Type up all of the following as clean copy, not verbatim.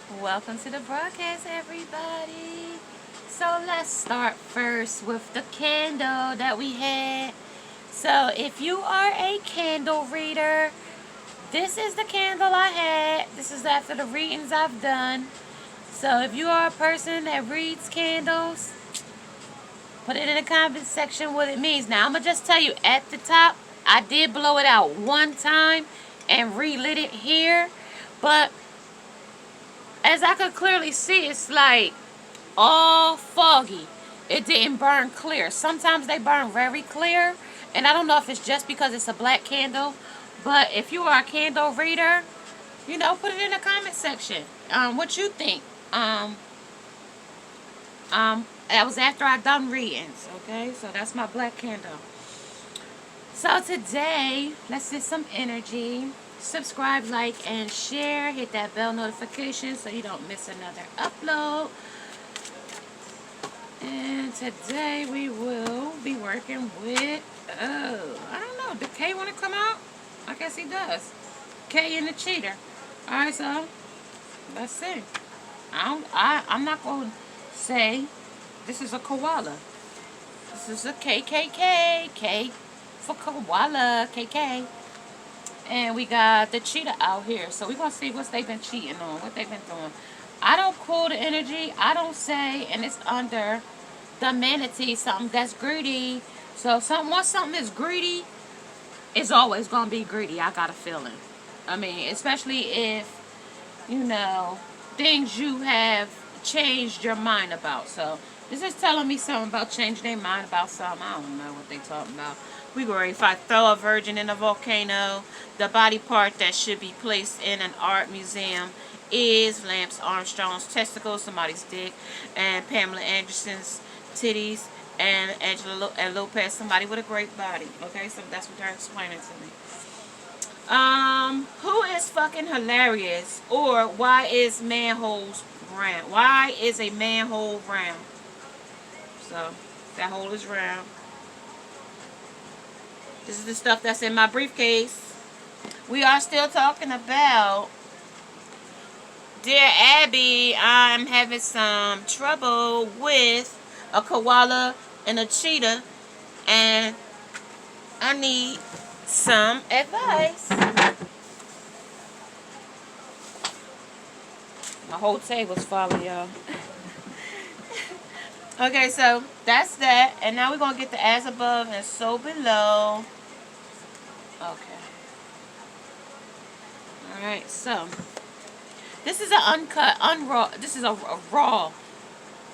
Welcome to the broadcast, everybody. So let's start first with the candle that we had. So if you are a candle reader, this is the candle I had. This is after the readings I've done. So if you are a person that reads candles, put it in the comment section what it means. Now I'm going to just tell you at the top, I did blow it out one time and relit it here. But as I could clearly see, it's like all foggy. It didn't burn clear. Sometimes they burn very clear, and I don't know if it's just because it's a black candle, but if you are a candle reader, put it in the comment section. What you think? That was after I done readings. Okay, so that's my black candle. So today, let's get some energy. Subscribe, like, and share. Hit that bell notification so you don't miss another upload. And today we will be working with, I don't know, did Kay want to come out? I guess he does. Kay and the cheater. Alright, so let's see. I'm not going to say this is a koala. This is a KKK. K for koala. KK. And we got the cheetah out here. So we're going to see what they've been cheating on. What they've been doing. I don't pull the energy. I don't say. And it's under the manatee. Something that's greedy. So once something is greedy, it's always going to be greedy. I got a feeling. I mean, especially if, things you have changed your mind about. So this is telling me something about changing their mind about something. I don't know what they talking about. We go ready. If I throw a virgin in a volcano, the body part that should be placed in an art museum is Lance Armstrong's testicles, somebody's dick, and Pamela Anderson's titties, and Angela Lopez, somebody with a great body. Okay, so that's what they're explaining to me. Who is fucking hilarious, or why is manholes round? Why is a manhole round? So that hole is round. This is the stuff that's in my briefcase. We are still talking about, dear Abby, I'm having some trouble with a koala and a cheetah, and I need some advice. My whole table's falling, y'all. Okay, so that's that. And now we're going to get the as above and so below. Okay. Alright, so this is an uncut, this is a raw,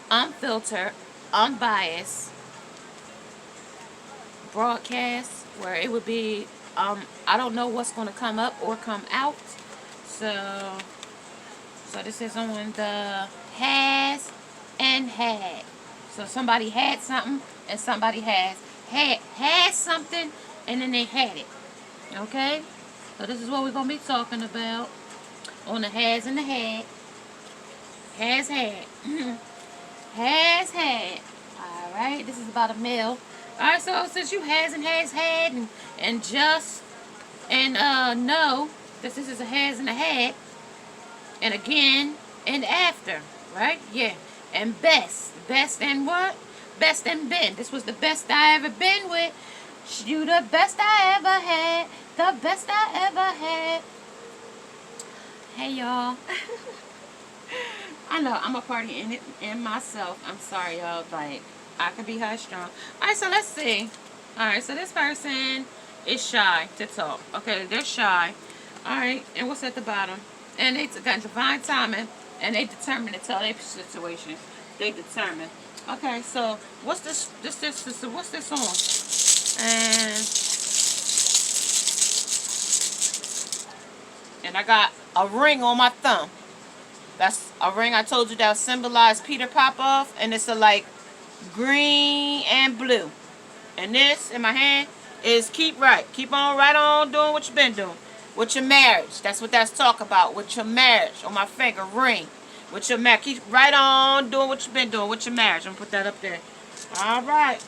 unfiltered, unbiased broadcast where it would be, I don't know what's going to come up or come out. So this is on the has and had. So somebody had something and somebody had something and then they had it. Okay? So this is what we're going to be talking about on the has and the had. Has had. Has had. Alright, this is about a male. Alright, so since you has had and just and know that this is a has and a had and again and after, right? Yeah. And best. Best and what? Best and been. This was the best I ever been with. You the best I ever had. The best I ever had. Hey, y'all. I know, I'm a party in myself. I'm sorry, y'all. Like, I could be high strong. Alright, so let's see. Alright, so this person is shy to talk. Okay, they're shy. Alright, and what's at the bottom? And they got divine timing. And they determined to tell their situation. They determined. Okay, so what's this what's this on? And I got a ring on my thumb. That's a ring I told you that symbolize Peter Popoff, and it's a like green and blue. And this in my hand is keep right. Keep on right on doing what you've been doing. With your marriage. That's what that's talk about. With your marriage. On my finger, ring. With your marriage. Keep right on doing what you've been doing with your marriage. I'm going to put that up there. Alright.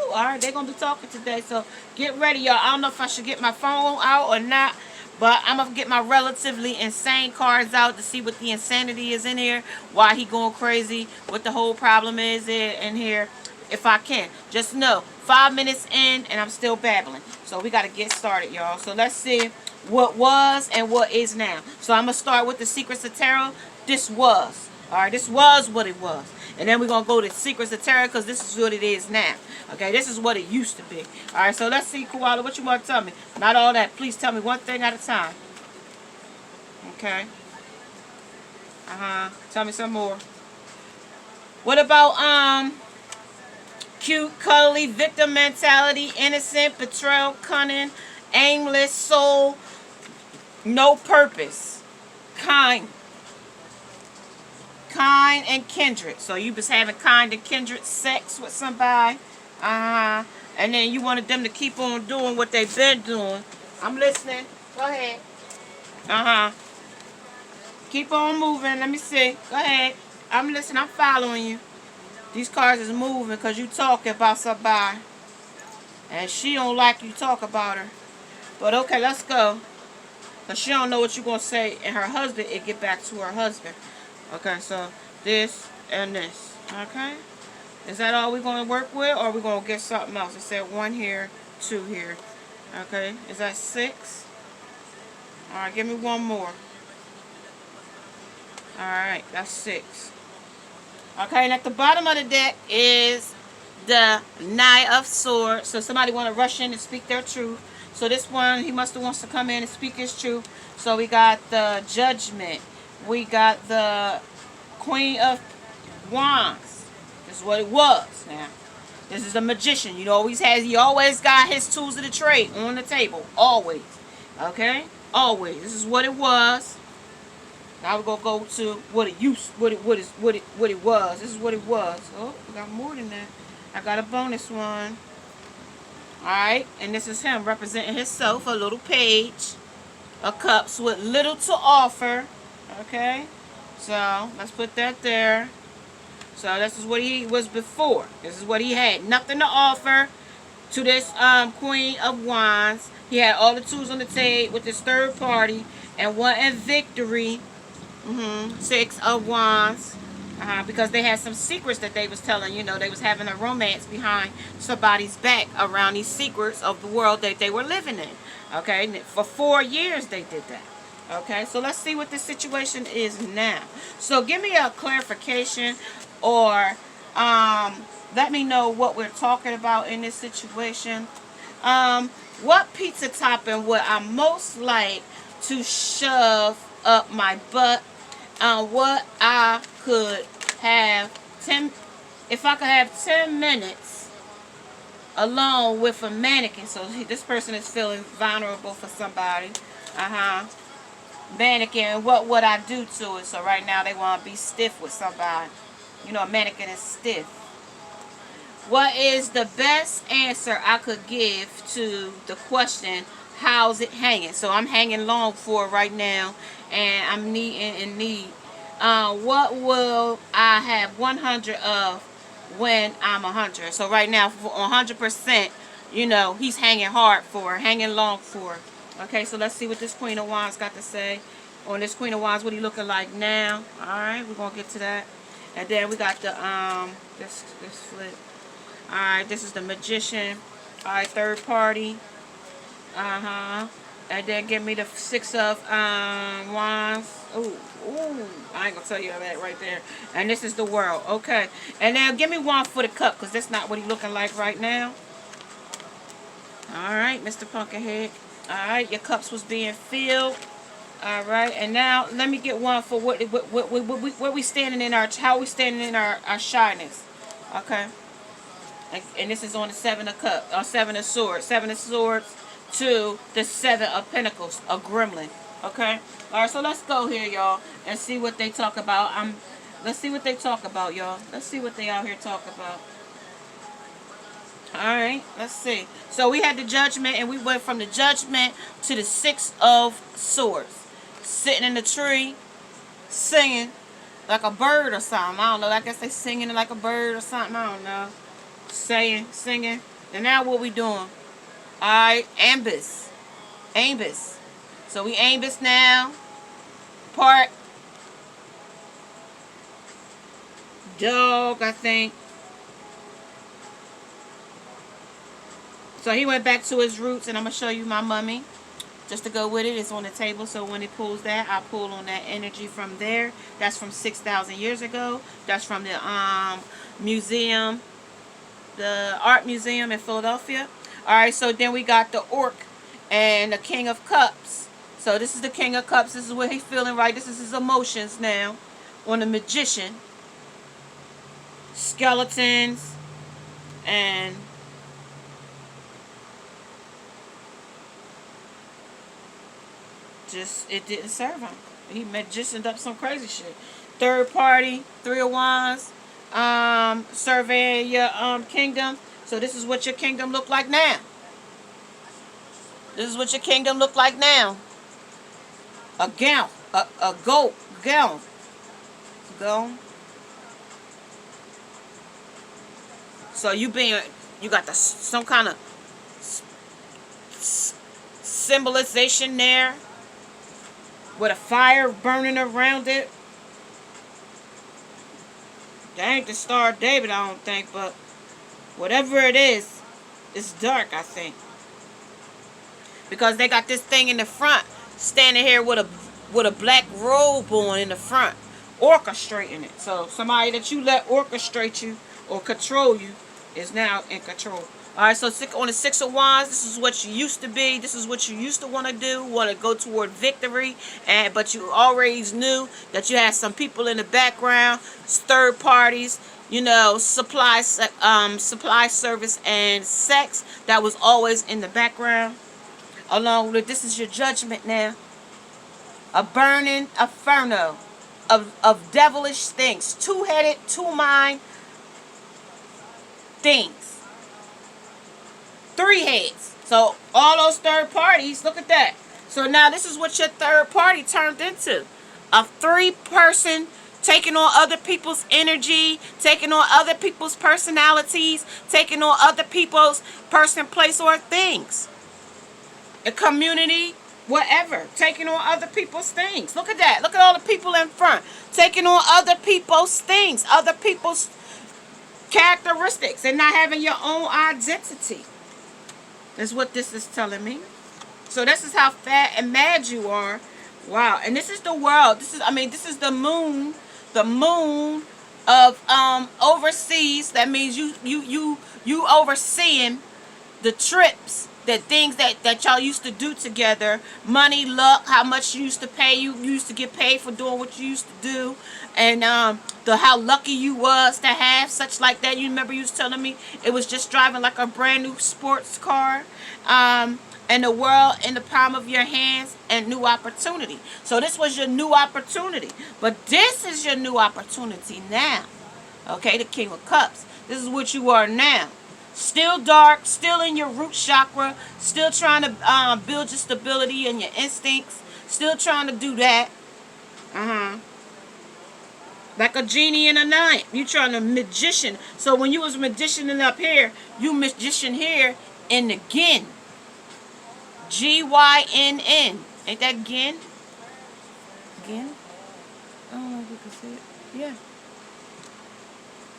Alright, they're going to be talking today. So get ready, y'all. I don't know if I should get my phone out or not. But I'm going to get my relatively insane cards out to see what the insanity is in here. Why he going crazy. What the whole problem is in here. If I can. Just know, 5 minutes in and I'm still babbling. So we got to get started, y'all. So let's see what was and what is now. So I'm going to start with the Secrets of Tarot. This was. Alright, this was what it was. And then we're going to go to Secrets of Tarot because this is what it is now. Okay, this is what it used to be. Alright, so let's see, Koala, what you want to tell me? Not all that. Please tell me one thing at a time. Okay. Tell me some more. What about, cute, cuddly, victim mentality, innocent, betrayal, cunning, aimless, soul, no purpose, kind and kindred. So you was having kind and kindred sex with somebody, and then you wanted them to keep on doing what they've been doing. I'm listening. Go ahead. Keep on moving. Let me see. Go ahead. I'm listening. I'm following you. These cards is moving because you talking about somebody. And she don't like you talk about her. But okay, let's go. Because she don't know what you're going to say. And her husband, it get back to her husband. Okay, so this and this. Okay? Is that all we're going to work with? Or are we going to get something else? It said 1 here, 2 here. Okay? Is that 6? Alright, give me 1 more. Alright, that's 6. Okay, and at the bottom of the deck is the Knight of Swords. So somebody want to rush in and speak their truth. So this one, he must have wants to come in and speak his truth. So we got the Judgment. We got the Queen of Wands. This is what it was now. This is the Magician. He always got his tools of the trade on the table. Always. Okay? Always. This is what it was. Now we're gonna go to what it was. This is what it was. Oh, we got more than that. I got a bonus one. Alright, and this is him representing himself, a little page of cups with little to offer. Okay? So let's put that there. So this is what he was before. This is what he had. Nothing to offer to this Queen of Wands. He had all the tools on the table with this third party and wanting victory. 6 of Wands. Because they had some secrets that they was telling. You know, they was having a romance behind somebody's back around these secrets of the world that they were living in. Okay, and for 4 years they did that. Okay, so let's see what the situation is now. So give me a clarification or let me know what we're talking about in this situation. What pizza topping would I most like to shove up my butt? What I could have if I could have 10 minutes alone with a mannequin. So this person is feeling vulnerable for somebody. Mannequin, what would I do to it? So right now they want to be stiff with somebody. You know, a mannequin is stiff. What is the best answer I could give to the question, how's it hanging? So I'm hanging long for it right now, and I'm in need. What will I have 100 of when I'm 100? So right now, for 100%, you know, he's hanging hard for, hanging long for. Okay, so let's see what this Queen of Wands got to say. On this Queen of Wands, what he looking like now? All right, we're gonna get to that. And then we got the this flip. All right, this is the Magician. All right, third party. And then give me the 6 of Wands. Ooh, I ain't gonna tell you that right there. And this is the World. Okay. And now give me 1 for the cup, because that's not what he's looking like right now. Alright, Mr. Pumpkinhead. Alright, your cups was being filled. Alright, and now let me get 1 for what we standing in our, how we standing in our shyness. Okay. And this is on the 7 of cups, or 7 of swords. 7 of swords to the 7 of pentacles, a gremlin. Okay? Alright, so let's go here, y'all, and see what they talk about. Let's see what they talk about, y'all. Let's see what they out here talk about. Alright, let's see. So we had the Judgment, and we went from the Judgment to the 6 of swords. Sitting in the tree, singing like a bird or something. I don't know. I guess they singing like a bird or something. I don't know. Singing. And now what we doing? Alright, Ambus. So we aim this now. Part dog, I think. So he went back to his roots, and I'm going to show you my mummy. Just to go with it, it's on the table, so when it pulls that, I pull on that energy from there. That's from 6,000 years ago. That's from the museum, the art museum in Philadelphia. Alright, so then we got the orc and the king of cups. So this is the king of cups. This is what he's feeling right. This is his emotions now. On the magician. Skeletons. And just, it didn't serve him. He magicianed up some crazy shit. Third party, 3 of wands. Surveying your kingdom. So this is what your kingdom look like now. This is what your kingdom look like now. A gown, a goat gown. So you got some kind of symbolization there with a fire burning around it. That ain't the Star of David, I don't think, but whatever it is, it's dark, I think. Because they got this thing in the front, standing here with a black robe on in the front, orchestrating it. So somebody that you let orchestrate you or control you is now in control. Alright, so on the 6 of wands, this is what you used to be. This is what you used to want to do. Want to go toward victory. But you already knew that you had some people in the background, third parties, you know, supply service and sex that was always in the background. Along with this is your judgment now. A burning inferno of devilish things. Two-headed, two-mind things. 3 heads. So all those third parties, look at that. So now this is what your third party turned into. A 3-person taking on other people's energy, taking on other people's personalities, taking on other people's person, place, or things. A community, whatever. Taking on other people's things. Look at that. Look at all the people in front. Taking on other people's things, other people's characteristics, and not having your own identity. That's what this is telling me. So this is how fat and mad you are. Wow. And this is the world. This is the moon. The moon of overseas. That means you overseeing the trips, the things that y'all used to do together. Money, luck, how much you used to pay. You used to get paid for doing what you used to do. And how lucky you was to have such like that. You remember you was telling me it was just driving like a brand new sports car. And the world in the palm of your hands and new opportunity. So this was your new opportunity. But this is your new opportunity now. Okay, the King of Cups. This is what you are now. Still dark, still in your root chakra, still trying to build your stability and your instincts, still trying to do that. Like a genie in a night. You trying to magician. So when you was magicianing up here, you magician here in the gin. G-Y-N-N. Ain't that gin? Gin? I don't know if you can see it. Yeah.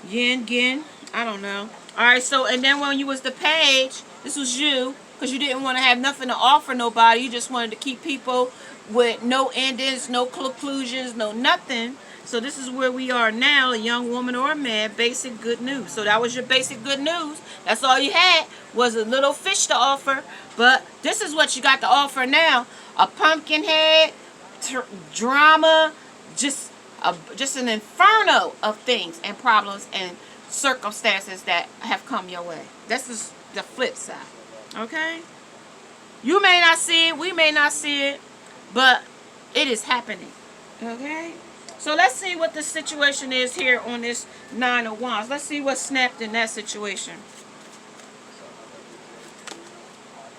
Yin, gin. I don't know. Alright, so, and then when you was the page, this was you, because you didn't want to have nothing to offer nobody. You just wanted to keep people with no endings, no conclusions, no nothing. So this is where we are now, a young woman or a man, basic good news. So that was your basic good news. That's all you had was a little fish to offer. But this is what you got to offer now. A pumpkin head, drama, just an inferno of things and problems and circumstances that have come your way. This is the flip side. Okay? You may not see it, we may not see it, but it is happening. Okay? So let's see what the situation is here on this 9 of Wands. Let's see what snapped in that situation.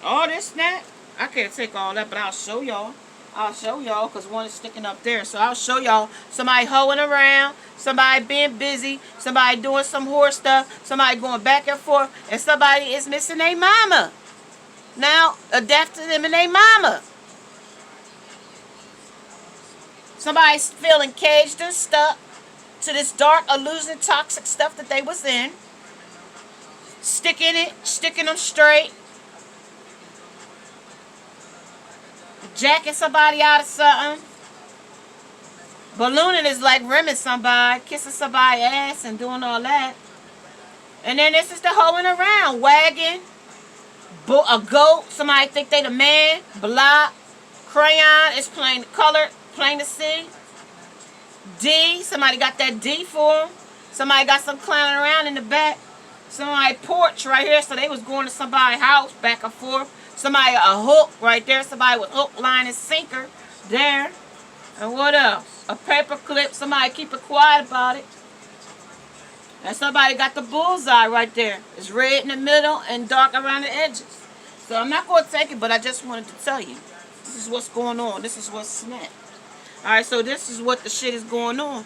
All this snap? I can't take all that, but I'll show y'all. I'll show y'all because one is sticking up there. So I'll show y'all somebody hoeing around, somebody being busy, somebody doing some horse stuff, somebody going back and forth, and somebody is missing their mama. Now, a death to them and their mama. Somebody's feeling caged and stuck to this dark, illusion, toxic stuff that they was in. Sticking them straight. Jacking somebody out of something. Ballooning is like rimming somebody, kissing somebody's ass and doing all that. And then this is the hoeing around, wagging. A goat, somebody think they the man. Block. Crayon is plain color, plain to see. D, somebody got that D for them. Somebody got some clowning around in the back. Somebody porch right here, so they was going to somebody's house back and forth. Somebody a hook right there. Somebody with hook, line, and sinker there. And what else? A paper clip. Somebody keep it quiet about it. And somebody got the bullseye right there. It's red in the middle and dark around the edges. So I'm not going to take it, but I just wanted to tell you. This is what's going on. This is what's snapped. Alright, so this is what the shit is going on.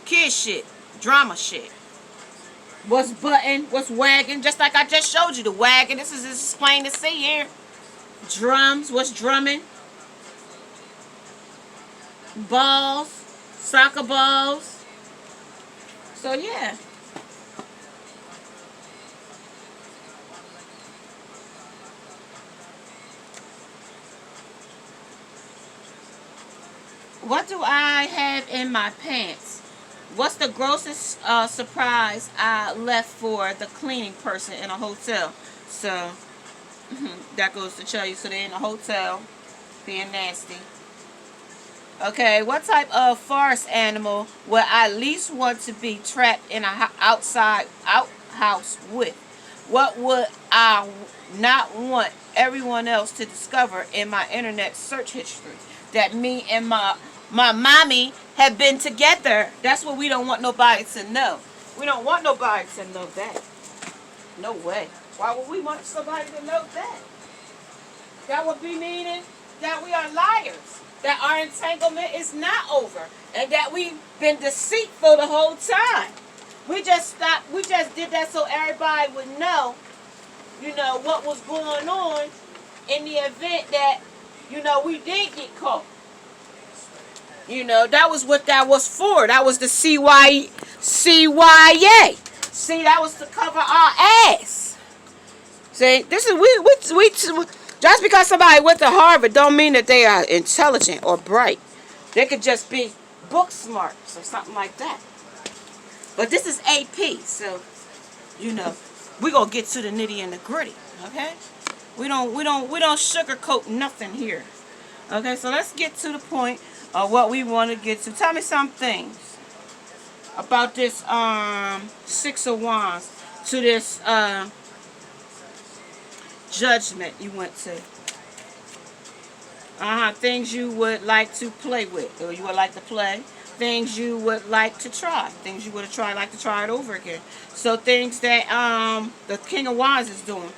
Kid shit. Drama shit. What's button? What's wagging? Just like I just showed you the wagging. This is plain to see here. Drums. What's drumming? Balls. Soccer balls. So yeah. What do I have in my pants? What's the grossest surprise I left for the cleaning person in a hotel? So, that goes to show you. So they're in a hotel, being nasty. Okay, what type of forest animal would I least want to be trapped in a outhouse with? What would I not want everyone else to discover in my internet search history? That me and my mommy have been together. That's what we don't want nobody to know. We don't want nobody to know that. No way. Why would we want somebody to know that? That would be meaning that we are liars. That our entanglement is not over. And that we've been deceitful the whole time. We just did that so everybody would know, what was going on in the event that, we did get caught. That was what that was for. That was the CYA. See, that was to cover our ass. See, this is we just because somebody went to Harvard don't mean that they are intelligent or bright. They could just be book smart or something like that. But this is AP, so we gonna get to the nitty and the gritty. Okay, we don't sugarcoat nothing here. Okay, so let's get to the point of what we want to get to. Tell me some things about this Six of Wands to this judgment you went to. Things you would like to play with, or you would like to play. Things you would like to try. Things you would have like to try it over again. So things that the King of Wands is doing.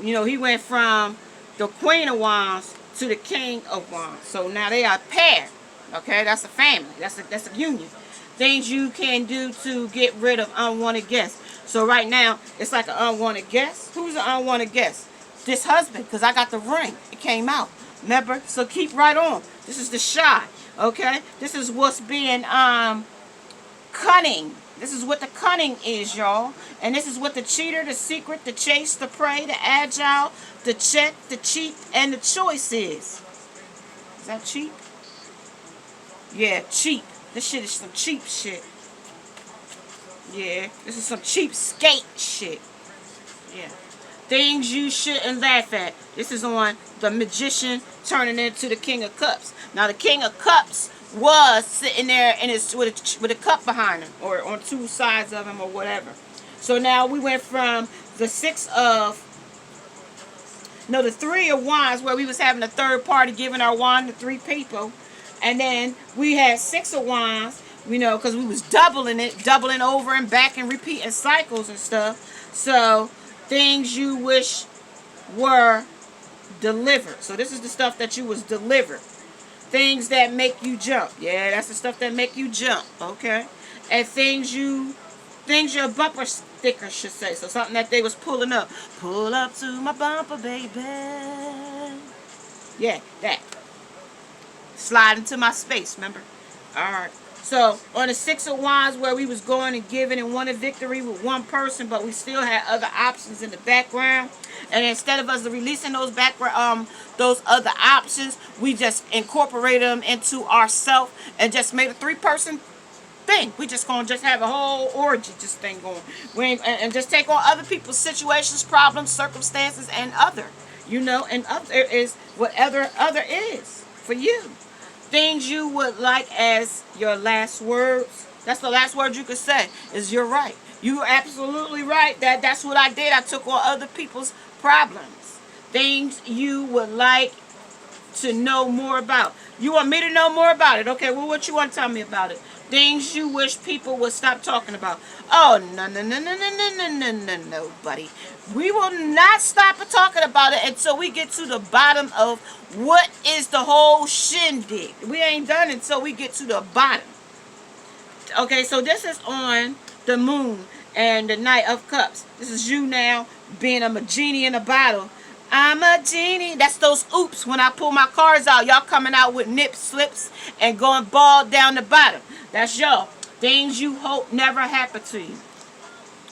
He went from the Queen of Wands to the King of Wands. So now they are paired. Okay, that's a family. That's a union. Things you can do to get rid of unwanted guests. So right now, it's like an unwanted guest. Who's an unwanted guest? This husband, because I got the ring. It came out. Remember? So keep right on. This is the shy. Okay? This is what's being cunning. This is what the cunning is, y'all. And this is what the cheater, the secret, the chase, the prey, the agile, the check, the cheat, and the choice is. Is that cheap? Yeah, cheap. This shit is some cheap shit. Yeah, this is some cheap skate shit. Yeah. Things you shouldn't laugh at. This is on the Magician turning into the King of Cups. Now the King of Cups was sitting there in his with a cup behind him, or on two sides of him, or whatever. So now we went from the the Three of Wands, where we was having a third party giving our wand to three people, and then we had Six of Wands, because we was doubling over and back and repeating cycles and stuff. So things you wish were delivered. So this is the stuff that you was delivered. Things that make you jump. Yeah, that's the stuff that make you jump. Okay. And things your bumper sticker should say. So something that they was pulling up. Pull up to my bumper, baby. Yeah, that. Slide into my space, remember? Alright. So, on the Six of Wands, where we was going and giving and wanted victory with one person, but we still had other options in the background. And instead of us releasing those background, those other options, we just incorporated them into ourselves and just made a three-person thing. We just gonna just have a whole orgy just thing going. We ain't, and just take on other people's situations, problems, circumstances, and other. You know, and other is whatever other is for you. Things you would like as your last words. That's the last word you could say is you're right. You're absolutely right. That's what I did. I took on other people's problems. Things you would like to know more about. You want me to know more about it? Okay, well, what you want to tell me about it? Things you wish people would stop talking about. Oh, no, no, no, no, no, no, no, no, no, no, buddy. We will not stop talking about it until we get to the bottom of what is the whole shindig. We ain't done until we get to the bottom. Okay, so this is on the moon and the Knight of Cups. This is you now being a genie in a bottle. I'm a genie. That's those oops when I pull my cards out. Y'all coming out with nip slips and going bald down the bottom. That's y'all. Things you hope never happen to you.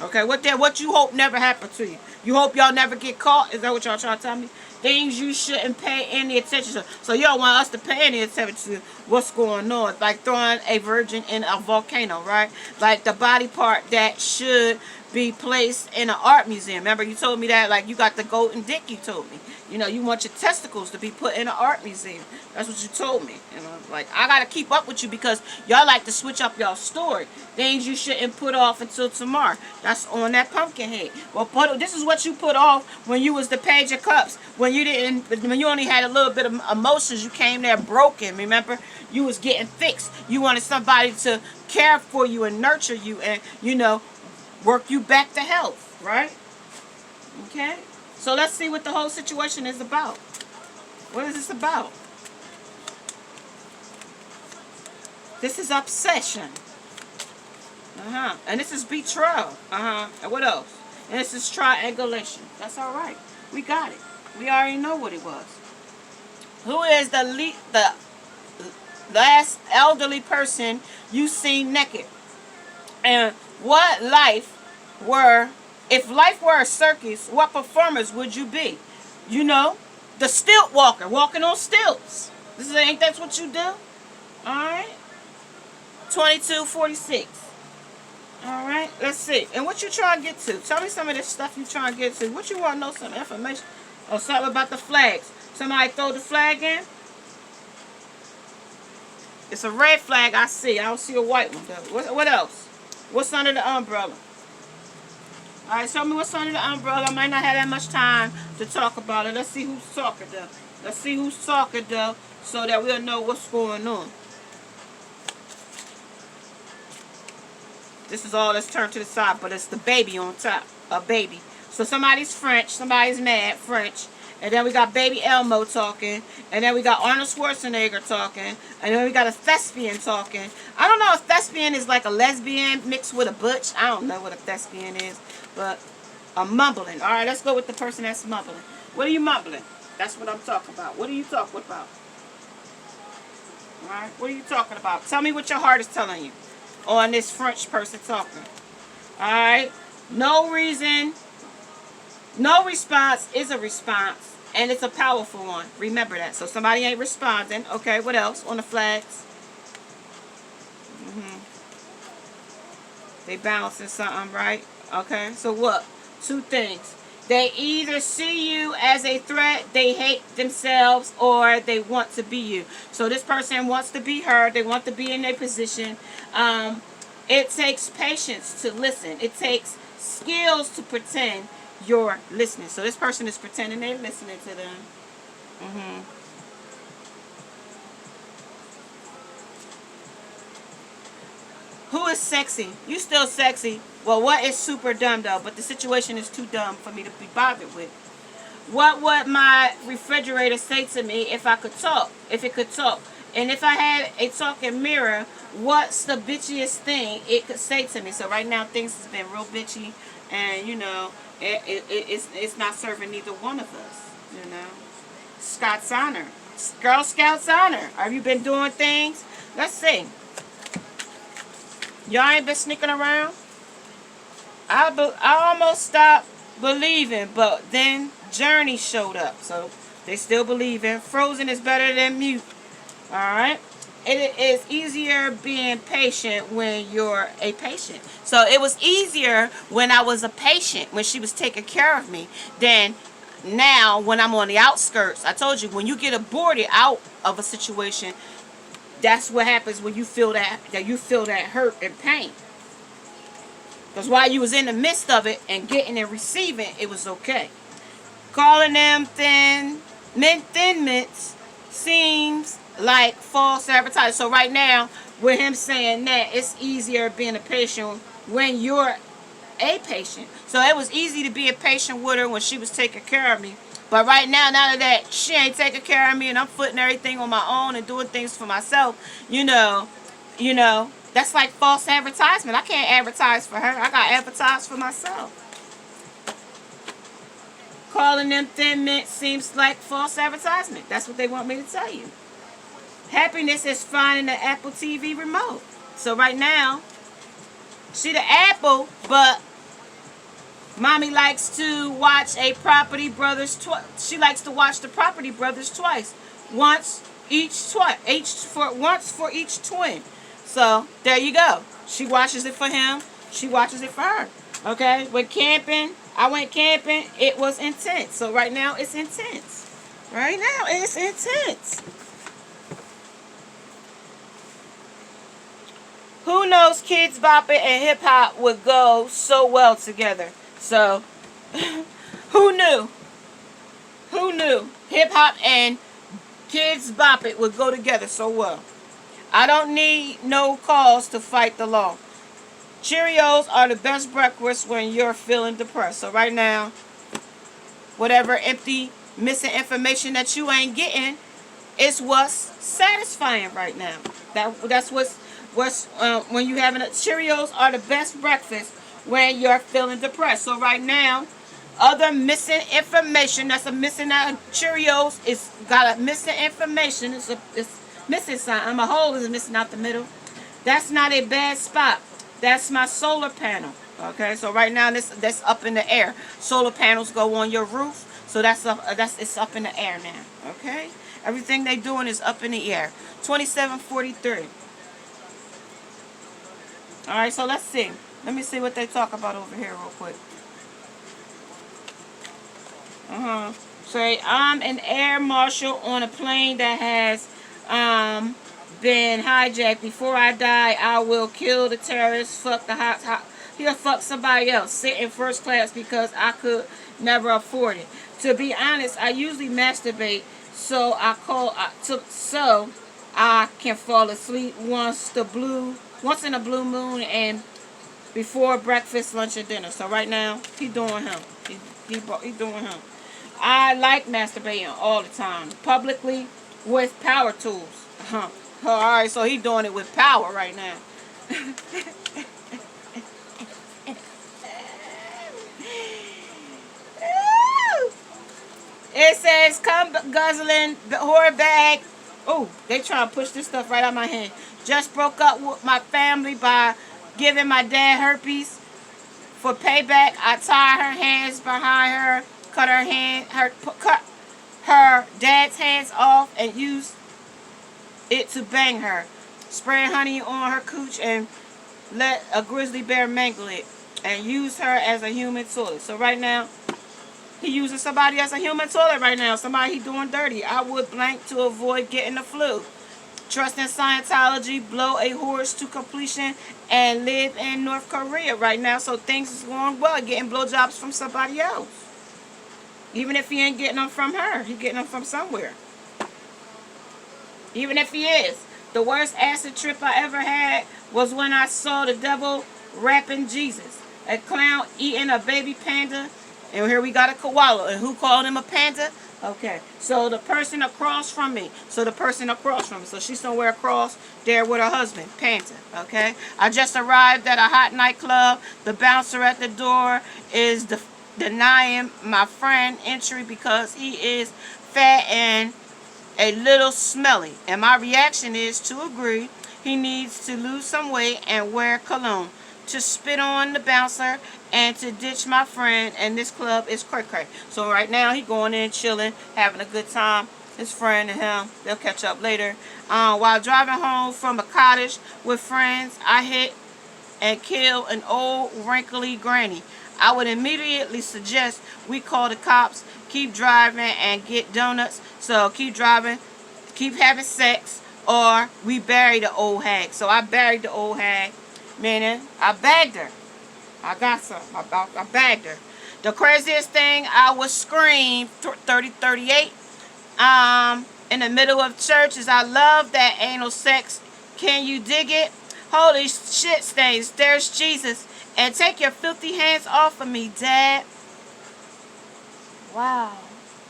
Okay, what you hope never happen to you. You hope y'all never get caught? Is that what y'all trying to tell me? Things you shouldn't pay any attention to. So you don't want us to pay any attention to what's going on. Like throwing a virgin in a volcano, right? Like the body part that should be placed in an art museum. Remember you told me that, like you got the golden dick, you told me. You know, you want your testicles to be put in an art museum. That's what you told me. You know, like I gotta keep up with you because y'all like to switch up y'all story. Things you shouldn't put off until tomorrow. That's on that pumpkin head. Well, this is what you put off when you was the Page of Cups. When you only had a little bit of emotions, you came there broken. Remember, you was getting fixed. You wanted somebody to care for you and nurture you, and you know, work you back to health, right? Okay. So let's see what the whole situation is about. What is this about? This is obsession. And this is betrayal. And what else? And this is triangulation. That's all right. We got it. We already know what it was. Who is the last elderly person you seen naked? And what if life were a circus, what performers would you be? You know, the stilt walker, walking on stilts. Ain't that what you do? Alright. 2246. Alright, let's see. And what you trying to get to? Tell me some of this stuff you trying to get to. What you want to know, some information? Or something about the flags. Somebody throw the flag in? It's a red flag I see. I don't see a white one though. What else? What's under the umbrella? Alright, show me what's under the umbrella. I might not have that much time to talk about it. Let's see who's talking though. Let's see who's talking though, so that we'll know what's going on. This is all that's turned to the side, but it's the baby on top. A baby. So somebody's French, somebody's mad, French. And then we got Baby Elmo talking. And then we got Arnold Schwarzenegger talking. And then we got a thespian talking. I don't know if thespian is like a lesbian mixed with a butch. I don't know what a thespian is. But I'm mumbling. Alright, let's go with the person that's mumbling. What are you mumbling? That's what I'm talking about. What are you talking about? Alright, what are you talking about? Tell me what your heart is telling you on this French person talking. Alright? No reason, no response is a response, and it's a powerful one. Remember that. So somebody ain't responding. Okay, what else on the flags? They balancing something, right? Okay, so what? Two things. They either see you as a threat, they hate themselves, or they want to be you. So this person wants to be heard. They want to be in their position. It takes patience to listen. It takes skills to pretend you're listening. So this person is pretending they're listening to them. Who is sexy? You still sexy. Well, what is super dumb though? But the situation is too dumb for me to be bothered with. What would my refrigerator say to me if I could talk? If it could talk. And if I had a talking mirror, what's the bitchiest thing it could say to me? So right now things has been real bitchy, and you know, it's not serving neither one of us. You know, Scott's honor. Girl Scouts honor. Have you been doing things? Let's see. Y'all ain't been sneaking around? I almost stopped believing, but then Journey showed up. So they still believing. Frozen is better than mute. Alright? It is easier being patient when you're a patient. So it was easier when I was a patient, when she was taking care of me, than now when I'm on the outskirts. I told you, when you get aborted out of a situation, that's what happens when you feel that hurt and pain. Because while you was in the midst of it and getting and receiving, it was okay. Calling them thin mints seems like false advertising. So right now, with him saying that, it's easier being a patient when you're a patient. So it was easy to be a patient with her when she was taking care of me. But right now that she ain't taking care of me and I'm footing everything on my own and doing things for myself, that's like false advertisement. I can't advertise for her. I got to advertise for myself. Calling them thin mint seems like false advertisement. That's what they want me to tell you. Happiness is finding the Apple TV remote. So right now, she the Apple, but mommy likes to watch a Property Brothers she likes to watch the Property Brothers twice. Once for each twin. So there you go. She watches it for him. She watches it for her. Okay? I went camping. It was intense. So right now it's intense. Right now it's intense. Who knows Kids Bop It and hip hop would go so well together? So who knew? Who knew hip hop and Kids Bop It would go together so well? I don't need no cause to fight the law. Cheerios are the best breakfast when you're feeling depressed. So right now, whatever empty, missing information that you ain't getting is what's satisfying right now. That's what's when you having Cheerios are the best breakfast when you're feeling depressed. So right now, other missing information that's a missing out. Cheerios is got a missing information. It's missing something. My hole is missing out the middle. That's not a bad spot. That's my solar panel. Okay, so right now that's up in the air. Solar panels go on your roof, so it's up in the air now. Okay, everything they doing is up in the air. 2743. All right, so let's see. Let me see what they talk about over here real quick. Say I'm an air marshal on a plane that has been hijacked. Before I die, I will kill the terrorists. Fuck the he'll fuck somebody else. Sit in first class because I could never afford it. To be honest, I usually masturbate so I can fall asleep once in a blue moon and before breakfast, lunch, and dinner. So right now, he doing him. He doing him. I like masturbating all the time, publicly with power tools. All right, so he doing it with power right now. It says, come guzzling whore bag. Oh, they trying to push this stuff right out my hand. Just broke up with my family by giving my dad herpes. For payback, I tie her hands behind her, cut her dad's hands off, and use it to bang her. Spray honey on her cooch and let a grizzly bear mangle it, and use her as a human toilet. So right now, he using somebody as a human toilet right now. Somebody he doing dirty. I would blank to avoid getting the flu. Trust in Scientology, blow a horse to completion, and live in North Korea right now. So things is going well, getting blowjobs from somebody else. Even if he ain't getting them from her, he getting them from somewhere. Even if he is. The worst acid trip I ever had was when I saw the devil rapping Jesus. A clown eating a baby panda. And here we got a koala. And who called him a panda? Okay. So the person across from me. So she's somewhere across there with her husband. Panda. Okay. I just arrived at a hot nightclub. The bouncer at the door is denying my friend entry because he is fat and a little smelly. And my reaction is to agree. He needs to lose some weight and wear cologne, to spit on the bouncer, and to ditch my friend. And this club is cray cray. So right now he going in, chilling, having a good time. His friend and him, they'll catch up later. While driving home from a cottage with friends, I hit and kill an old wrinkly granny. I would immediately suggest we call the cops, keep driving, and get donuts. So keep driving, keep having sex, or we bury the old hag. So I buried the old hag, meaning I bagged her. I got some. I bagged her. The craziest thing, I would scream 3038 in the middle of church is, I love that anal sex. Can you dig it? Holy shit stains. There's Jesus. And take your filthy hands off of me, Dad. Wow.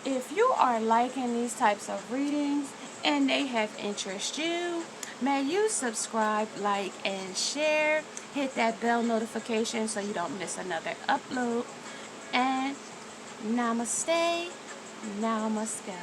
If you are liking these types of readings and they have interest you, may you subscribe, like, and share. Hit that bell notification so you don't miss another upload. And namaste. Now I must go.